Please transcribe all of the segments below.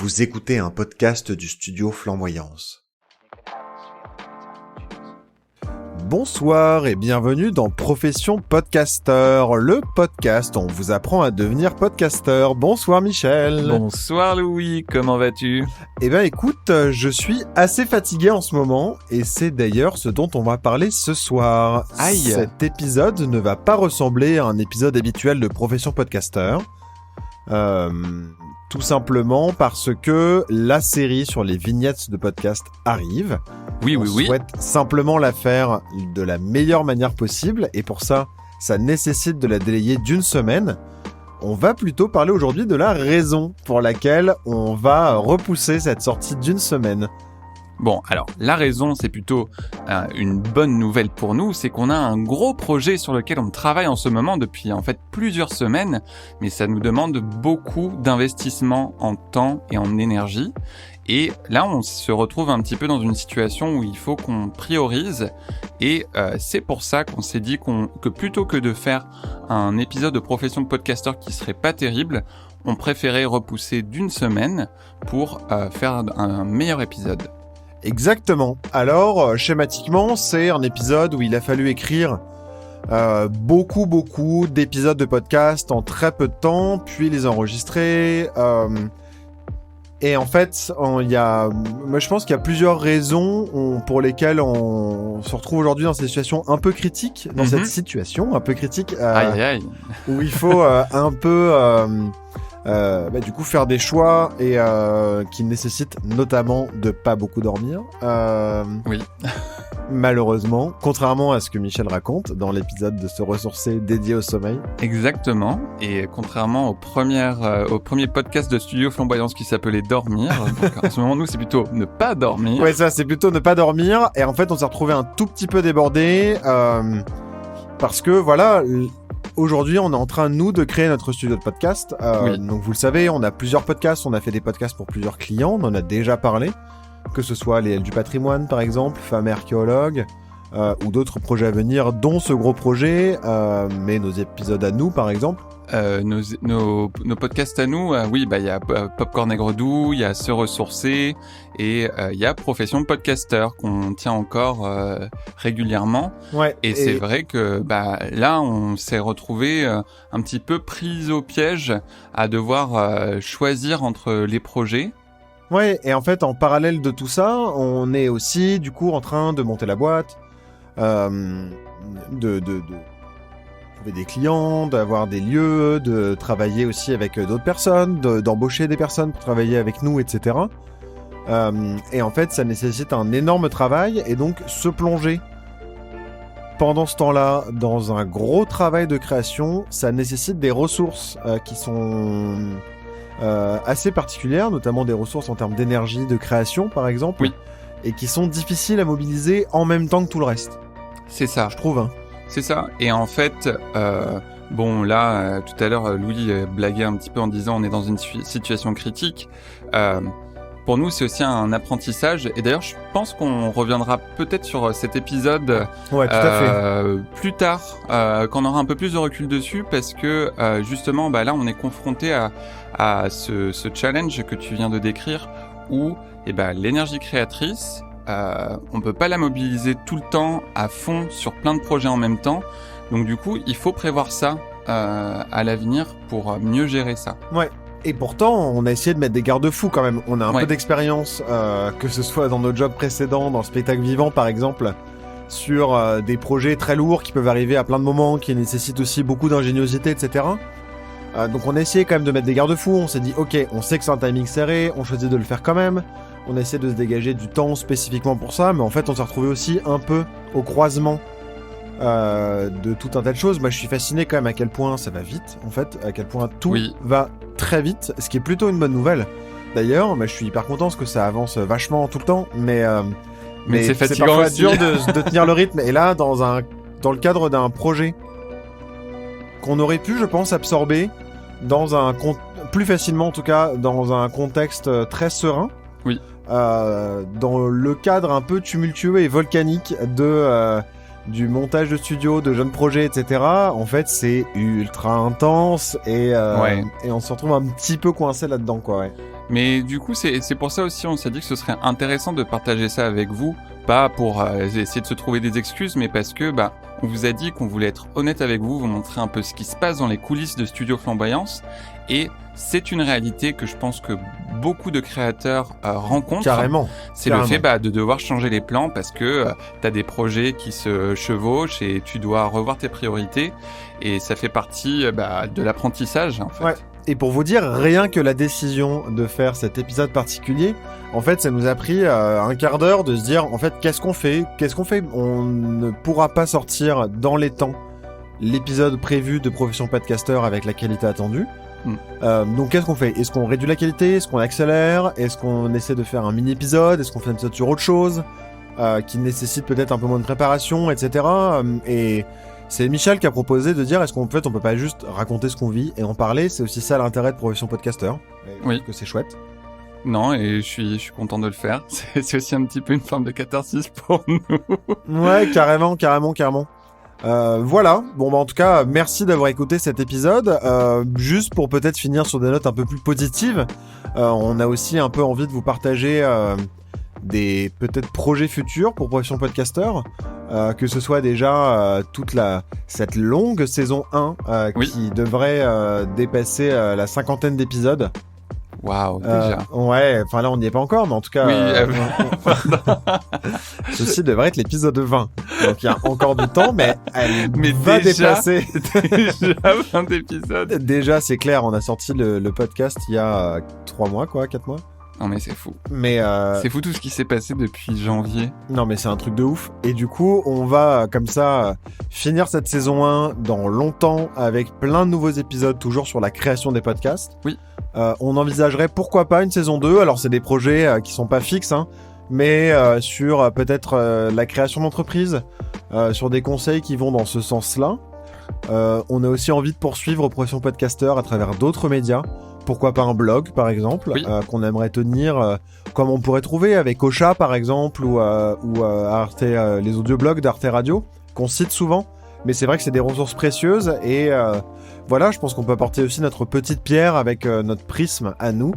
Vous écoutez un podcast du studio Flamboyance. Bonsoir et bienvenue dans Profession Podcasteur, le podcast où on vous apprend à devenir podcasteur. Bonsoir Michel. Bonsoir Louis, comment vas-tu ? Eh ben écoute, je suis assez fatigué en ce moment et c'est d'ailleurs ce dont on va parler ce soir. Aïe. Cet épisode ne va pas ressembler à un épisode habituel de Profession Podcasteur. Tout simplement parce que la série sur les vignettes de podcast arrive. On souhaite simplement la faire de la meilleure manière possible et pour ça nécessite de la délayer d'une semaine. On va plutôt parler aujourd'hui de la raison pour laquelle on va repousser cette sortie d'une semaine. Bon, alors, la raison, c'est plutôt une bonne nouvelle pour nous, c'est qu'on a un gros projet sur lequel on travaille en ce moment depuis en fait plusieurs semaines, mais ça nous demande beaucoup d'investissement en temps et en énergie. Et là, on se retrouve un petit peu dans une situation où il faut qu'on priorise. Et c'est pour ça qu'on s'est dit que plutôt que de faire un épisode de Profession de Podcasteur qui serait pas terrible, on préférait repousser d'une semaine pour faire un meilleur épisode. Exactement. Alors, schématiquement, c'est un épisode où il a fallu écrire beaucoup d'épisodes de podcast en très peu de temps, puis les enregistrer. Et en fait, moi je pense qu'il y a plusieurs raisons pour lesquelles on se retrouve aujourd'hui dans cette situation un peu critique, où il faut un peu du coup faire des choix et qui nécessitent notamment de pas beaucoup dormir. Oui. Malheureusement, contrairement à ce que Michel raconte dans l'épisode de Se ressourcer dédié au sommeil. Exactement. Et contrairement au premier podcast de Studio Flamboyance qui s'appelait Dormir, donc en ce moment nous c'est plutôt ne pas dormir. Ouais, ça c'est plutôt ne pas dormir. Et en fait on s'est retrouvé un tout petit peu débordé parce que voilà. Aujourd'hui, on est en train, nous, de créer notre studio de podcast. Oui. Donc, vous le savez, on a plusieurs podcasts. On a fait des podcasts pour plusieurs clients. On en a déjà parlé. Que ce soit les L du patrimoine, par exemple, Femmes et archéologues, ou d'autres projets à venir, dont ce gros projet, mais nos épisodes à nous, par exemple. Nos podcasts à nous, oui, il y a Popcorn Aigre Doux, il y a Se ressourcer, et il y a Profession Podcasteur qu'on tient encore régulièrement. Ouais. Et c'est vrai que là, on s'est retrouvé un petit peu pris au piège à devoir choisir entre les projets. Ouais, et en fait, en parallèle de tout ça, on est aussi, du coup, en train de monter la boîte, de trouver des clients, d'avoir des lieux, de travailler aussi avec d'autres personnes, d'embaucher des personnes pour travailler avec nous, etc. Et en fait, ça nécessite un énorme travail, et donc se plonger pendant ce temps-là dans un gros travail de création, ça nécessite des ressources qui sont assez particulières, notamment des ressources en termes d'énergie, de création, par exemple, oui. Et qui sont difficiles à mobiliser en même temps que tout le reste. C'est ça. Je trouve, hein. C'est ça. Et en fait, tout à l'heure, Louis blaguait un petit peu en disant on est dans une situation critique. Pour nous, c'est aussi un apprentissage. Et d'ailleurs, je pense qu'on reviendra peut-être sur cet épisode ouais, tout à fait. Plus tard, quand on aura un peu plus de recul dessus, parce que justement, là, on est confronté à ce challenge que tu viens de décrire, où l'énergie créatrice, on peut pas la mobiliser tout le temps à fond sur plein de projets en même temps. Donc du coup, il faut prévoir ça à l'avenir pour mieux gérer ça. Ouais. Et pourtant, on a essayé de mettre des garde-fous quand même. On a un peu d'expérience, que ce soit dans nos jobs précédents, dans le spectacle vivant par exemple, sur des projets très lourds qui peuvent arriver à plein de moments, qui nécessitent aussi beaucoup d'ingéniosité, etc. Donc on a essayé quand même de mettre des garde-fous. On s'est dit, ok, on sait que c'est un timing serré, on choisit de le faire quand même. On a essayé de se dégager du temps spécifiquement pour ça, mais en fait on s'est retrouvé aussi un peu au croisement de tout un tas de choses. Moi je suis fasciné quand même à quel point ça va vite, en fait, à quel point tout va très vite, ce qui est plutôt une bonne nouvelle. D'ailleurs, je suis hyper content parce que ça avance vachement tout le temps, mais c'est fatigant, c'est parfois aussi. dur de tenir le rythme. Et là, dans le cadre d'un projet qu'on aurait pu, je pense, absorber plus facilement en tout cas, dans un contexte très serein. Oui. Dans le cadre un peu tumultueux et volcanique du montage de studio, de jeunes projets, etc. En fait, c'est ultra intense et on se retrouve un petit peu coincé là-dedans, quoi. Ouais. Mais du coup, c'est pour ça aussi, on s'est dit que ce serait intéressant de partager ça avec vous, pas pour essayer de se trouver des excuses, mais parce que on vous a dit qu'on voulait être honnête avec vous, vous montrer un peu ce qui se passe dans les coulisses de Studio Flamboyance, et c'est une réalité que je pense que beaucoup de créateurs rencontrent. Carrément. C'est le fait de devoir changer les plans parce que t'as des projets qui se chevauchent et tu dois revoir tes priorités, et ça fait partie de l'apprentissage en fait. Ouais. Et pour vous dire, rien que la décision de faire cet épisode particulier, en fait, ça nous a pris un quart d'heure de se dire, en fait, qu'est-ce qu'on fait ? On ne pourra pas sortir dans les temps l'épisode prévu de Profession Podcaster avec la qualité attendue. Donc, qu'est-ce qu'on fait ? Est-ce qu'on réduit la qualité ? Est-ce qu'on accélère ? Est-ce qu'on essaie de faire un mini-épisode ? Est-ce qu'on fait un épisode sur autre chose qui nécessite peut-être un peu moins de préparation, etc. Et c'est Michel qui a proposé de dire est-ce qu'on peut pas juste raconter ce qu'on vit et en parler. C'est aussi ça l'intérêt de Profession Podcaster. Oui. Que c'est chouette. Non, et je suis content de le faire. C'est aussi un petit peu une forme de catharsis pour nous. Ouais, carrément. Voilà. Bon, en tout cas, merci d'avoir écouté cet épisode. Juste pour peut-être finir sur des notes un peu plus positives, on a aussi un peu envie de vous partager des peut-être projets futurs pour Profession Podcaster, que ce soit déjà cette longue saison 1 qui devrait dépasser la 50aine d'épisodes. Waouh, déjà. Ouais, enfin là on n'y est pas encore, mais en tout cas, ceci devrait être l'épisode 20. Donc il y a encore du temps, mais elle va dépasser. Déjà 20 épisodes. Déjà, c'est clair, on a sorti le podcast il y a 3 mois, 4 mois. Non mais c'est fou. Mais c'est fou tout ce qui s'est passé depuis janvier. Non mais c'est un truc de ouf. Et du coup, on va comme ça finir cette saison 1 dans longtemps avec plein de nouveaux épisodes toujours sur la création des podcasts. Oui. On envisagerait pourquoi pas une saison 2. Alors c'est des projets qui sont pas fixes, mais sur peut-être la création d'entreprise, sur des conseils qui vont dans ce sens-là. On a aussi envie de poursuivre Profession Podcaster à travers d'autres médias. Pourquoi pas un blog, par exemple, qu'on aimerait tenir, comme on pourrait trouver avec Ocha, par exemple, ou Arte, les audioblogs d'Arte Radio, qu'on cite souvent. Mais c'est vrai que c'est des ressources précieuses et voilà, je pense qu'on peut apporter aussi notre petite pierre avec notre prisme à nous,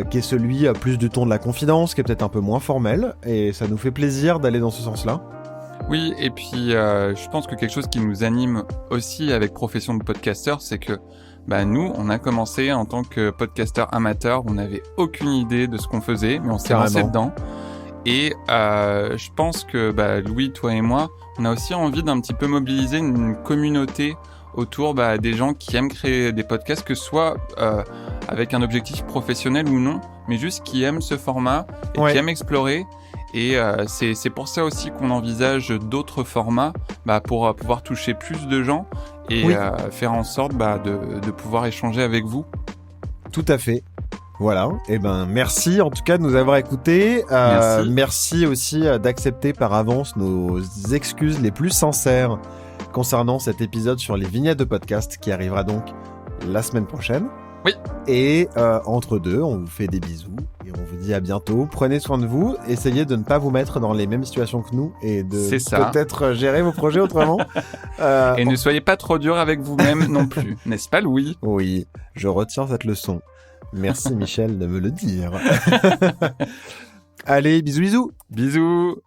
qui est celui plus du ton de la confidence, qui est peut-être un peu moins formel, et ça nous fait plaisir d'aller dans ce sens-là. Oui, et puis je pense que quelque chose qui nous anime aussi avec Profession de Podcaster, c'est que nous, on a commencé en tant que podcasteur amateur, on n'avait aucune idée de ce qu'on faisait, mais on s'est lancé dedans. Et je pense que Louis, toi et moi, on a aussi envie d'un petit peu mobiliser une communauté autour des gens qui aiment créer des podcasts, que ce soit avec un objectif professionnel ou non, mais juste qui aiment ce format et qui aiment explorer. Et c'est pour ça aussi qu'on envisage d'autres formats pour pouvoir toucher plus de gens et faire en sorte de pouvoir échanger avec vous. Tout à fait. Voilà. Et merci en tout cas de nous avoir écoutés. Merci aussi d'accepter par avance nos excuses les plus sincères concernant cet épisode sur les vignettes de podcast qui arrivera donc la semaine prochaine. Oui. Et entre deux, on vous fait des bisous et on vous dit à bientôt. Prenez soin de vous, essayez de ne pas vous mettre dans les mêmes situations que nous et de peut-être gérer vos projets autrement. Et ne soyez pas trop dur avec vous-même non plus, n'est-ce pas Louis ? Oui, je retiens cette leçon. Merci Michel de me le dire. Allez, bisous bisous. Bisous.